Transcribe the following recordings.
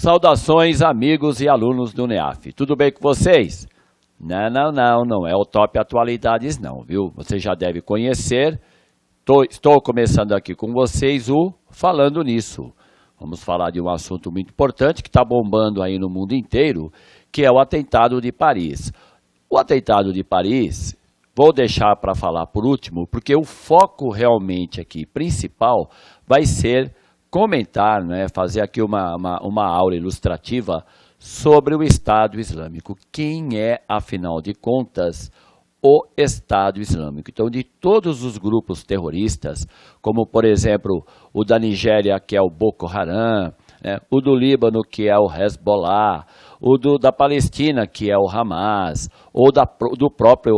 Saudações, amigos e alunos do NEAF. Tudo bem com vocês? Não é o Top Atualidades não, viu? Você já deve conhecer. Estou começando aqui com vocês o Falando Nisso. Vamos falar de um assunto muito importante que está bombando aí no mundo inteiro, que é o atentado de Paris. O atentado de Paris, vou deixar para falar por último, porque o foco realmente aqui principal vai ser comentar, né, fazer aqui uma aula ilustrativa sobre o Estado Islâmico. Quem é, afinal de contas, o Estado Islâmico? Então, de todos os grupos terroristas, como, por exemplo, o da Nigéria, que é o Boko Haram, né, o do Líbano, que é o Hezbollah, o da Palestina, que é o Hamas, ou do próprio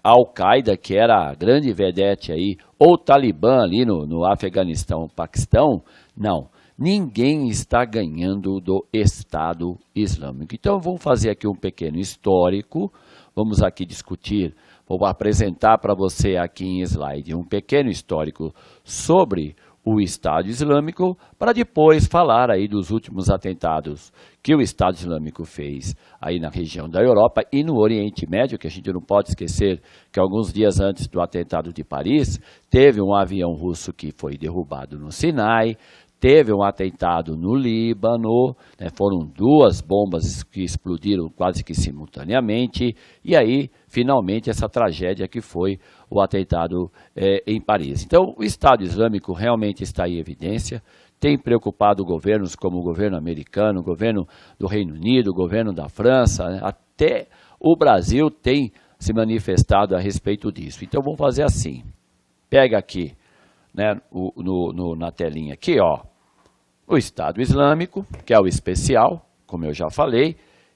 Al-Qaeda, que era a grande vedete aí, ou o Talibã ali no Afeganistão, Paquistão, não. Ninguém está ganhando do Estado Islâmico. Então, vamos fazer aqui um pequeno histórico, vamos aqui discutir, vou apresentar para você aqui em slide um pequeno histórico sobre o Estado Islâmico, para depois falar aí dos últimos atentados que o Estado Islâmico fez aí na região da Europa e no Oriente Médio, que a gente não pode esquecer que alguns dias antes do atentado de Paris, teve um avião russo que foi derrubado no Sinai, teve um atentado no Líbano, né, foram duas bombas que explodiram quase que simultaneamente, e aí, finalmente, essa tragédia que foi o atentado em Paris. Então, o Estado Islâmico realmente está em evidência, tem preocupado governos como o governo americano, o governo do Reino Unido, o governo da França, né, até o Brasil tem se manifestado a respeito disso. Então, vamos fazer assim, pega aqui, né, na telinha aqui, ó, o Estado Islâmico, que é o especial, como eu já falei,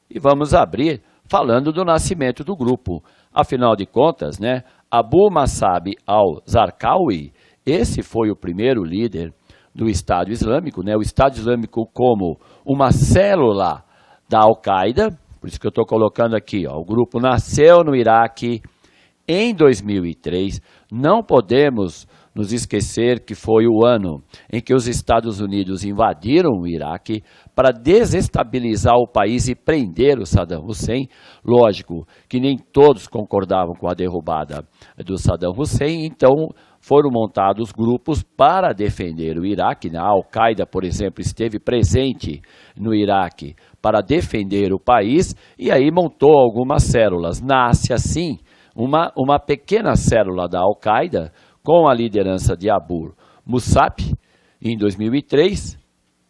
e vamos abrir falando do nascimento do grupo. Afinal de contas, né, Abu Musab al-Zarqawi, esse foi o primeiro líder do Estado Islâmico, né, o Estado Islâmico como uma célula da Al-Qaeda, por isso que eu estou colocando aqui, ó, o grupo nasceu no Iraque em 2003, não podemos nos esquecer que foi o ano em que os Estados Unidos invadiram o Iraque para desestabilizar o país e prender o Saddam Hussein. Lógico que nem todos concordavam com a derrubada do Saddam Hussein, então foram montados grupos para defender o Iraque. A Al-Qaeda, por exemplo, esteve presente no Iraque para defender o país e aí montou algumas células. Nasce assim uma pequena célula da Al-Qaeda com a liderança de Abu Musab, em 2003,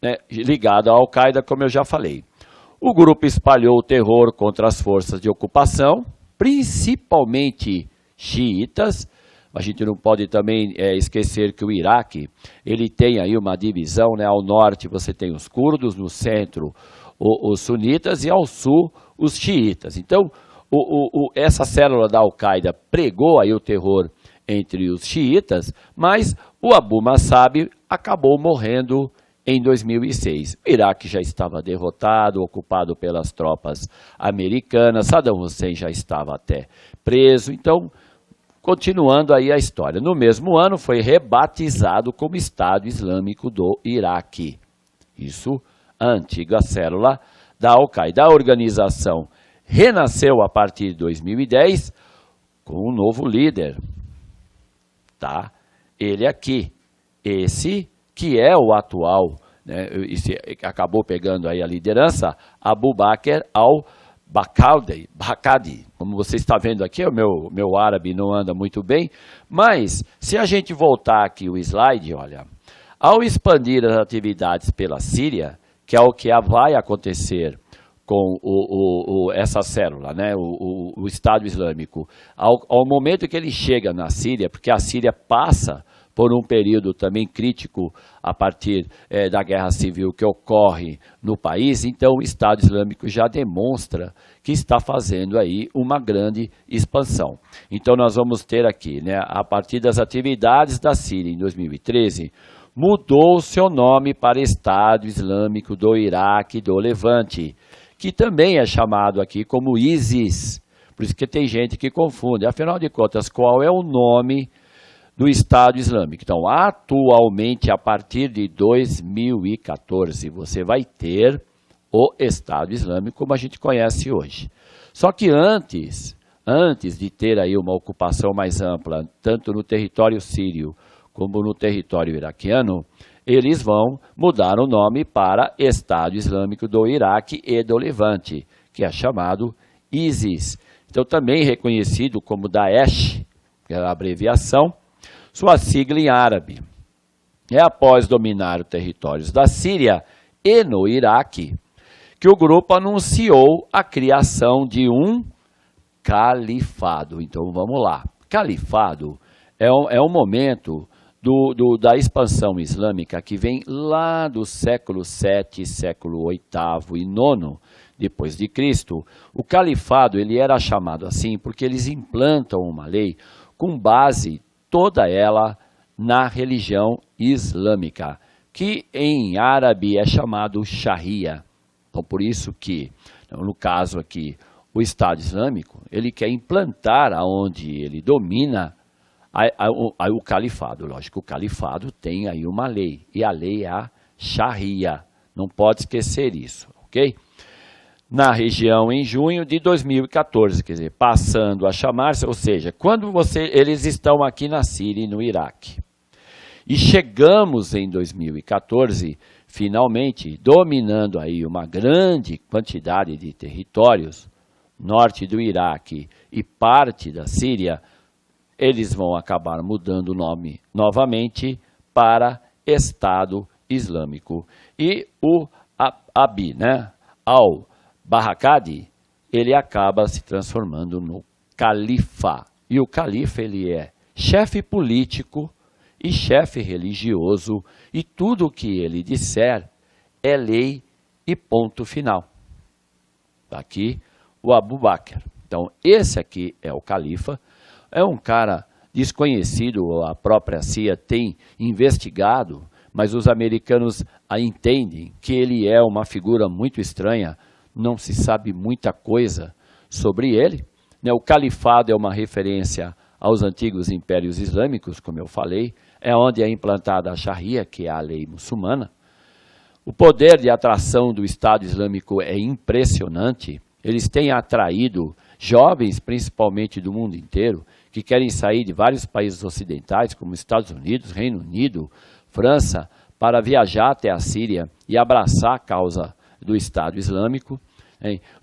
né, ligado à Al-Qaeda, como eu já falei. O grupo espalhou o terror contra as forças de ocupação, principalmente xiitas. A gente não pode também esquecer que o Iraque ele tem aí uma divisão, né, ao norte você tem os curdos, no centro os sunitas e ao sul os xiitas. Então, essa célula da Al-Qaeda pregou aí o terror entre os xiitas, mas o Abu Musab acabou morrendo em 2006. O Iraque já estava derrotado, ocupado pelas tropas americanas, Saddam Hussein já estava até preso, então, continuando aí a história. No mesmo ano, foi rebatizado como Estado Islâmico do Iraque. Isso, a antiga célula da Al-Qaeda. A organização renasceu a partir de 2010 com um novo líder. Tá? Ele aqui, esse que é o atual, né, acabou pegando aí a liderança, Abu Bakr al-Baghdadi. Como você está vendo aqui, o meu árabe não anda muito bem, mas se a gente voltar aqui o slide, olha, ao expandir as atividades pela Síria, que é o que vai acontecer com essa célula, né, o Estado Islâmico, ao momento que ele chega na Síria, porque a Síria passa por um período também crítico a partir da guerra civil que ocorre no país, então o Estado Islâmico já demonstra que está fazendo aí uma grande expansão. Então nós vamos ter aqui, né, a partir das atividades da Síria em 2013, mudou seu nome para Estado Islâmico do Iraque e do Levante, que também é chamado aqui como ISIS, por isso que tem gente que confunde. Afinal de contas, qual é o nome do Estado Islâmico? Então, atualmente, a partir de 2014, você vai ter o Estado Islâmico como a gente conhece hoje. Só que antes de ter aí uma ocupação mais ampla, tanto no território sírio como no território iraquiano, eles vão mudar o nome para Estado Islâmico do Iraque e do Levante, que é chamado ISIS. Então também reconhecido como Daesh, que é a abreviação, sua sigla em árabe. É após dominar os territórios da Síria e no Iraque que o grupo anunciou a criação de um califado. Então vamos lá. Califado é um momento da expansão islâmica que vem lá do século VII, século VIII e IX depois de Cristo. O califado ele era chamado assim porque eles implantam uma lei com base toda ela na religião islâmica, que em árabe é chamado Sharia. Então, por isso que, no caso aqui, o Estado Islâmico, ele quer implantar aonde ele domina o califado. Lógico, o califado tem aí uma lei, e a lei é a Sharia. Não pode esquecer isso, ok? Na região em junho de 2014, quer dizer, passando a chamar-se, ou seja, quando eles estão aqui na Síria e no Iraque. E chegamos em 2014, finalmente, dominando aí uma grande quantidade de territórios, norte do Iraque e parte da Síria, eles vão acabar mudando o nome novamente para Estado Islâmico. E o Abi, al-Barakadi, ele acaba se transformando no califa. E o califa ele é chefe político e chefe religioso, e tudo o que ele disser é lei e ponto final. Aqui o Abu Bakr. Então esse aqui é o califa, é um cara desconhecido, a própria CIA tem investigado, mas os americanos entendem que ele é uma figura muito estranha, não se sabe muita coisa sobre ele. O califado é uma referência aos antigos impérios islâmicos, como eu falei, é onde é implantada a Sharia, que é a lei muçulmana. O poder de atração do Estado Islâmico é impressionante. Eles têm atraído jovens, principalmente do mundo inteiro, que querem sair de vários países ocidentais, como Estados Unidos, Reino Unido, França, para viajar até a Síria e abraçar a causa do Estado Islâmico.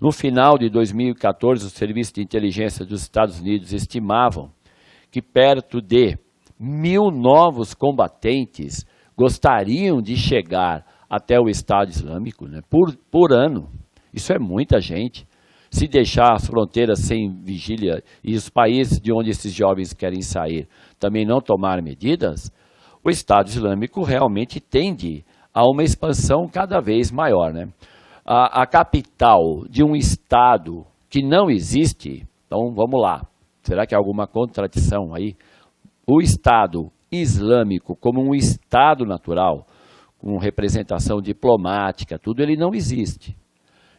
No final de 2014, os serviços de inteligência dos Estados Unidos estimavam que perto de 1.000 novos combatentes gostariam de chegar até o Estado Islâmico, por ano. Isso é muita gente. Se deixar as fronteiras sem vigília e os países de onde esses jovens querem sair também não tomar medidas, o Estado Islâmico realmente tende a uma expansão cada vez maior. A capital de um Estado que não existe, então vamos lá, será que há alguma contradição aí? O Estado Islâmico como um Estado natural, com representação diplomática, tudo, ele não existe.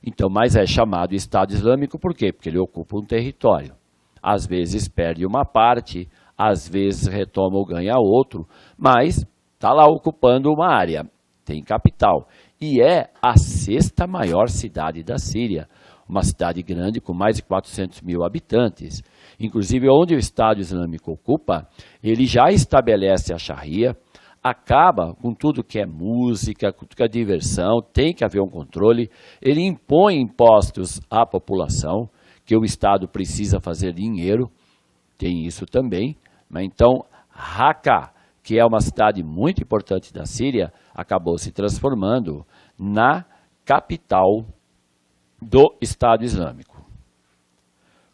Então, mas é chamado Estado Islâmico por quê? Porque ele ocupa um território. Às vezes perde uma parte, às vezes retoma ou ganha outro, mas está lá ocupando uma área, tem capital. E é a 6ª maior cidade da Síria, uma cidade grande com mais de 400 mil habitantes. Inclusive, onde o Estado Islâmico ocupa, ele já estabelece a Sharia, acaba com tudo que é música, com tudo que é diversão, tem que haver um controle, ele impõe impostos à população, que o Estado precisa fazer dinheiro, tem isso também. Mas então, Raqqa, que é uma cidade muito importante da Síria, acabou se transformando na capital do Estado Islâmico.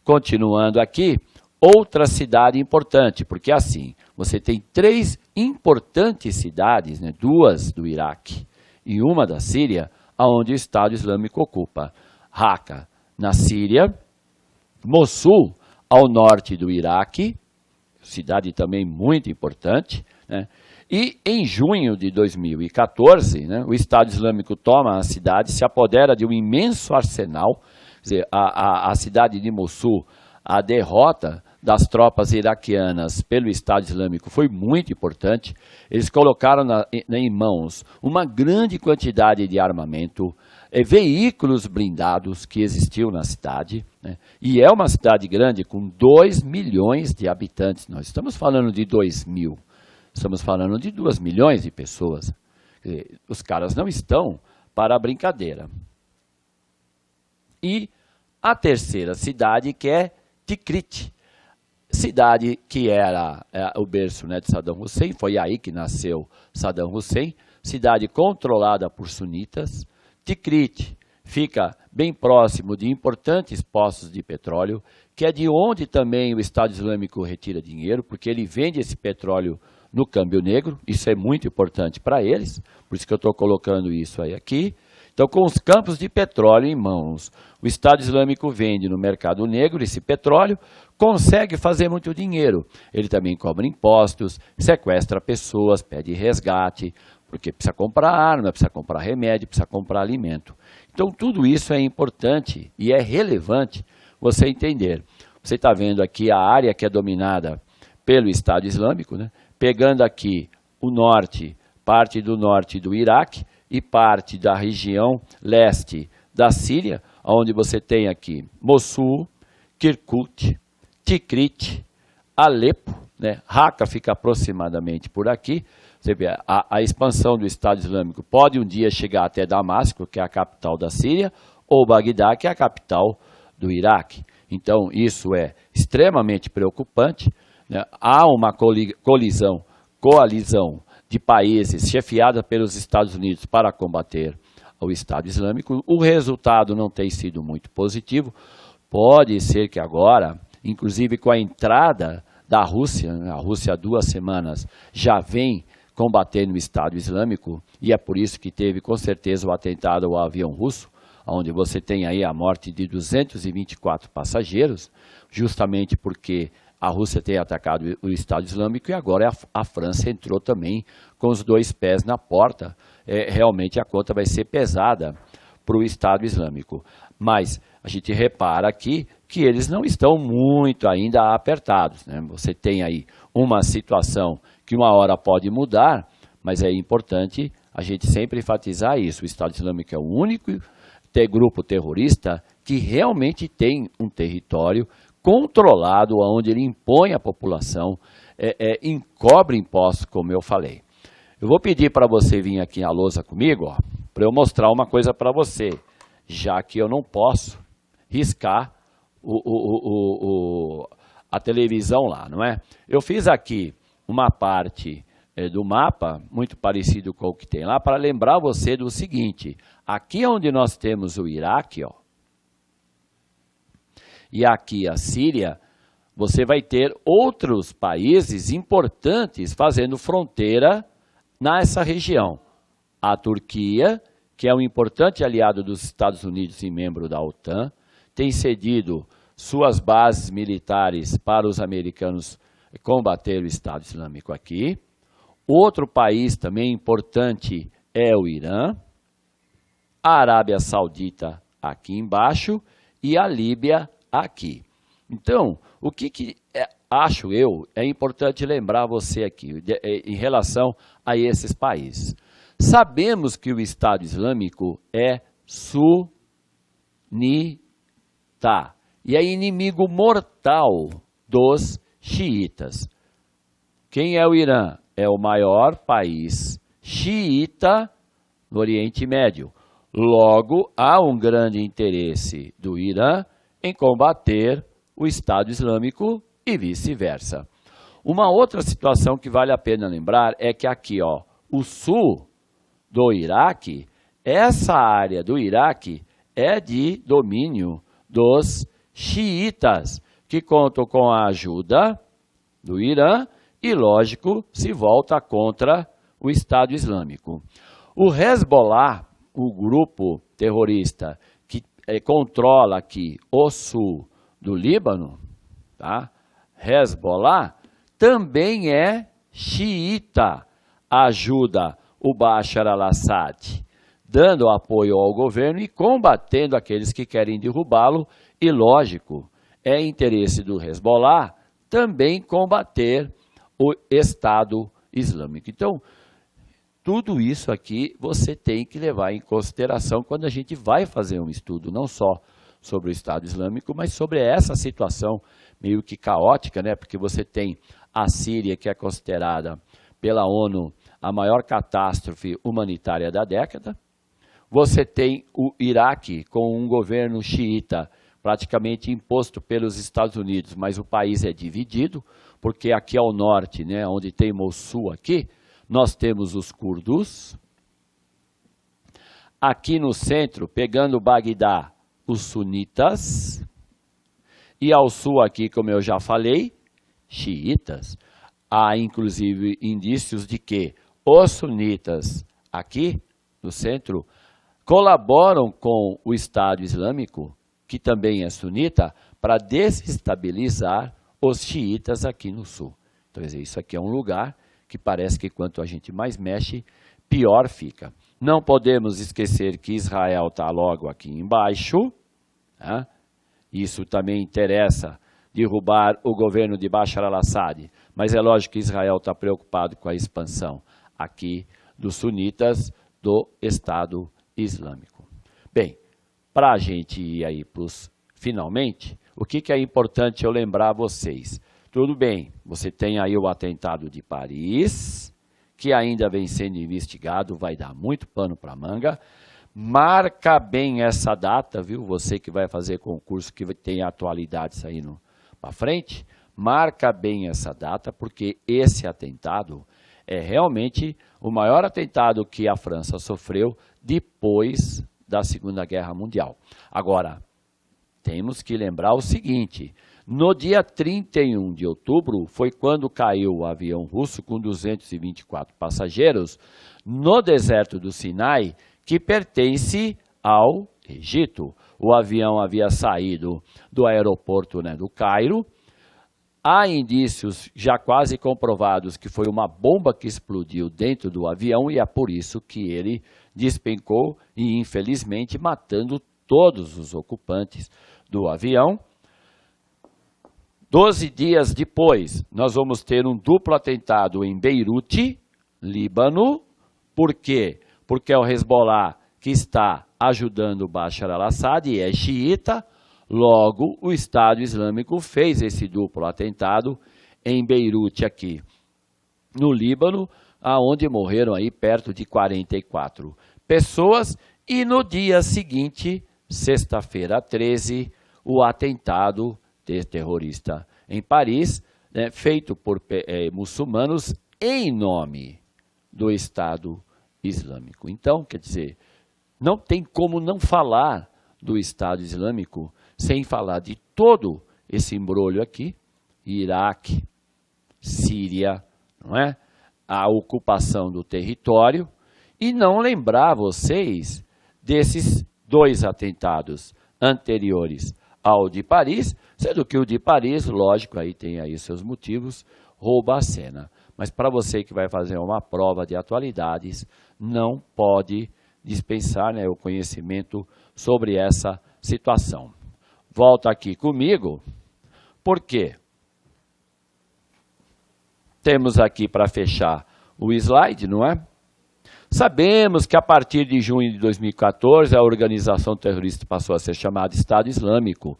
Continuando aqui, outra cidade importante, porque assim, você tem 3 importantes cidades, 2 do Iraque e uma da Síria, onde o Estado Islâmico ocupa. Raqqa, na Síria, Mossul, ao norte do Iraque, cidade também muito importante, E em junho de 2014, o Estado Islâmico toma a cidade, se apodera de um imenso arsenal, quer dizer, a cidade de Mossul, a derrota das tropas iraquianas pelo Estado Islâmico foi muito importante. Eles colocaram em mãos uma grande quantidade de armamento, veículos blindados que existiam na cidade, né? E é uma cidade grande com 2 milhões de habitantes. Nós estamos falando de 2.000, estamos falando de 2 milhões de pessoas. Os caras não estão para a brincadeira. E a terceira cidade, que é Tikrit, cidade que era o berço, né, de Saddam Hussein, foi aí que nasceu Saddam Hussein, cidade controlada por sunitas. Tikrit fica bem próximo de importantes poços de petróleo, que é de onde também o Estado Islâmico retira dinheiro, porque ele vende esse petróleo no câmbio negro, isso é muito importante para eles, por isso que eu estou colocando isso aí aqui. Então, com os campos de petróleo em mãos, o Estado Islâmico vende no mercado negro esse petróleo, consegue fazer muito dinheiro. Ele também cobra impostos, sequestra pessoas, pede resgate, porque precisa comprar arma, precisa comprar remédio, precisa comprar alimento. Então, tudo isso é importante e é relevante você entender. Você está vendo aqui a área que é dominada pelo Estado Islâmico, né? Pegando aqui o norte, parte do norte do Iraque, e parte da região leste da Síria, onde você tem aqui Mossul, Kirkuk, Tikrit, Alepo, né? Raqqa fica aproximadamente por aqui. Você vê, a expansão do Estado Islâmico pode um dia chegar até Damasco, que é a capital da Síria, ou Bagdá, que é a capital do Iraque. Então, isso é extremamente preocupante, né? Há uma coalizão de países chefiada pelos Estados Unidos para combater o Estado Islâmico. O resultado não tem sido muito positivo. Pode ser que agora, inclusive com a entrada da Rússia, a Rússia há 2 semanas já vem combatendo o Estado Islâmico, e é por isso que teve com certeza o atentado ao avião russo, onde você tem aí a morte de 224 passageiros, justamente porque a Rússia tem atacado o Estado Islâmico e agora a França entrou também com os 2 pés na porta. Realmente a conta vai ser pesada para o Estado Islâmico. Mas a gente repara aqui que eles não estão muito ainda apertados, né? Você tem aí uma situação que uma hora pode mudar, mas é importante a gente sempre enfatizar isso. O Estado Islâmico é o único grupo terrorista que realmente tem um território controlado, onde ele impõe à população, encobre impostos, como eu falei. Eu vou pedir para você vir aqui à lousa comigo, para eu mostrar uma coisa para você, já que eu não posso riscar a televisão lá, não é? Eu fiz aqui uma parte do mapa, muito parecido com o que tem lá, para lembrar você do seguinte: aqui onde nós temos o Iraque, ó, e aqui a Síria, você vai ter outros países importantes fazendo fronteira nessa região. A Turquia, que é um importante aliado dos Estados Unidos e membro da OTAN, tem cedido suas bases militares para os americanos combater o Estado Islâmico aqui. Outro país também importante é o Irã, a Arábia Saudita aqui embaixo e a Líbia aqui. Então, o que acho eu é importante lembrar você aqui em relação a esses países. Sabemos que o Estado Islâmico é sunita e é inimigo mortal dos xiitas. Quem é o Irã? É o maior país xiita no Oriente Médio. Logo, há um grande interesse do Irã em combater o Estado Islâmico e vice-versa. Uma outra situação que vale a pena lembrar é que aqui, ó, o sul do Iraque, essa área do Iraque é de domínio dos xiitas, que contam com a ajuda do Irã e, lógico, se volta contra o Estado Islâmico. O Hezbollah, o grupo terrorista que controla aqui o sul do Líbano, tá? Hezbollah também é xiita, ajuda o Bashar al-Assad, dando apoio ao governo e combatendo aqueles que querem derrubá-lo. E, lógico, é interesse do Hezbollah também combater o Estado Islâmico. Então, tudo isso aqui você tem que levar em consideração quando a gente vai fazer um estudo, não só sobre o Estado Islâmico, mas sobre essa situação meio que caótica, né? Porque você tem a Síria, que é considerada pela ONU a maior catástrofe humanitária da década. Você tem o Iraque com um governo xiita praticamente imposto pelos Estados Unidos, mas o país é dividido, porque aqui ao norte, né, onde tem Mossul aqui, nós temos os curdos. Aqui no centro, pegando Bagdá, os sunitas. E ao sul aqui, como eu já falei, xiitas. Há inclusive indícios de que os sunitas aqui no centro colaboram com o Estado Islâmico, que também é sunita, para desestabilizar os xiitas aqui no sul. Então, isso aqui é um lugar que parece que quanto a gente mais mexe, pior fica. Não podemos esquecer que Israel está logo aqui embaixo. Né? Isso também interessa derrubar o governo de Bashar al-Assad. Mas é lógico que Israel está preocupado com a expansão aqui dos sunitas do Estado Islâmico. Bem, para a gente ir aí para os finalmente, o que é importante eu lembrar a vocês? Tudo bem, você tem aí o atentado de Paris, que ainda vem sendo investigado, vai dar muito pano para manga. Marca bem essa data, viu? Você que vai fazer concurso, que tem atualidades aí para frente, marca bem essa data, porque esse atentado é realmente o maior atentado que a França sofreu depois da Segunda Guerra Mundial. Agora, temos que lembrar o seguinte: no dia 31 de outubro foi quando caiu o avião russo com 224 passageiros no deserto do Sinai, que pertence ao Egito. O avião havia saído do aeroporto, né, do Cairo. Há indícios já quase comprovados que foi uma bomba que explodiu dentro do avião e é por isso que ele despencou e, infelizmente, matando todos os ocupantes do avião. 12 dias depois, nós vamos ter um duplo atentado em Beirute, Líbano. Por quê? Porque é o Hezbollah que está ajudando Bashar al-Assad e é xiita. Logo, o Estado Islâmico fez esse duplo atentado em Beirute, aqui no Líbano, onde morreram aí perto de 44 pessoas. E no dia seguinte, sexta-feira 13, o atentado terrorista em Paris, né, feito por muçulmanos em nome do Estado Islâmico. Então, quer dizer, não tem como não falar do Estado Islâmico sem falar de todo esse embrolho aqui, Iraque, Síria, não é? A ocupação do território, e não lembrar vocês desses dois atentados anteriores ao de Paris, sendo que o de Paris, lógico, aí tem aí seus motivos, rouba a cena. Mas para você que vai fazer uma prova de atualidades, não pode dispensar, né, o conhecimento sobre essa situação. Volta aqui comigo, porque temos aqui para fechar o slide, não é? Sabemos que a partir de junho de 2014 a organização terrorista passou a ser chamada Estado Islâmico.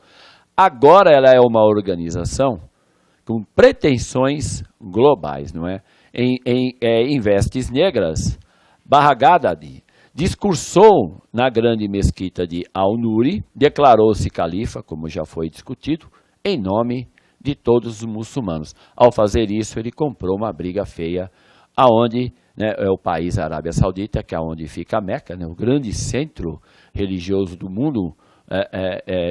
Agora ela é uma organização com pretensões globais, não é? Em vestes negras, Baghdadi discursou na grande mesquita de Al-Nuri, declarou-se califa, como já foi discutido, em nome de todos os muçulmanos. Ao fazer isso, ele comprou uma briga feia, aonde, né, é o país Arábia Saudita, que é onde fica a Meca, né, o grande centro religioso do mundo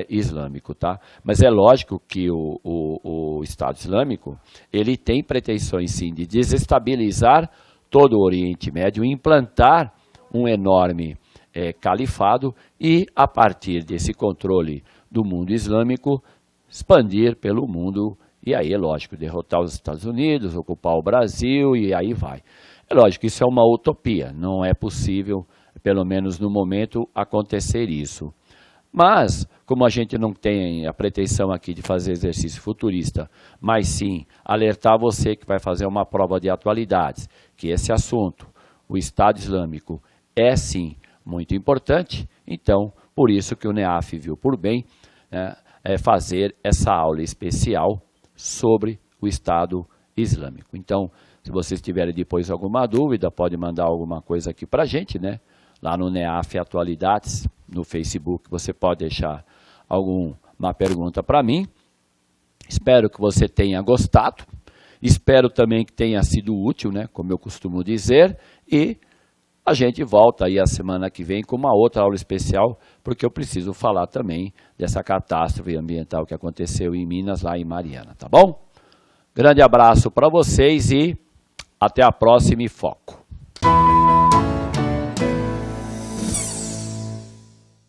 islâmico, tá? Mas é lógico que o Estado Islâmico, ele tem pretensões, sim, de desestabilizar todo o Oriente Médio, implantar um enorme califado e, a partir desse controle do mundo islâmico, expandir pelo mundo e aí, é lógico, derrotar os Estados Unidos, ocupar o Brasil e aí vai. É lógico, isso é uma utopia, não é possível, pelo menos no momento, acontecer isso. Mas, como a gente não tem a pretensão aqui de fazer exercício futurista, mas sim alertar você que vai fazer uma prova de atualidades, que esse assunto, o Estado Islâmico é sim muito importante, então por isso que o NEAF viu por bem fazer essa aula especial sobre o Estado Islâmico. Então, se vocês tiverem depois alguma dúvida, pode mandar alguma coisa aqui para a gente, né? Lá no NEAF Atualidades, no Facebook, você pode deixar alguma pergunta para mim. Espero que você tenha gostado. Espero também que tenha sido útil, né? Como eu costumo dizer. E a gente volta aí a semana que vem com uma outra aula especial, porque eu preciso falar também dessa catástrofe ambiental que aconteceu em Minas, lá em Mariana, tá bom? Grande abraço para vocês e até a próxima e foco.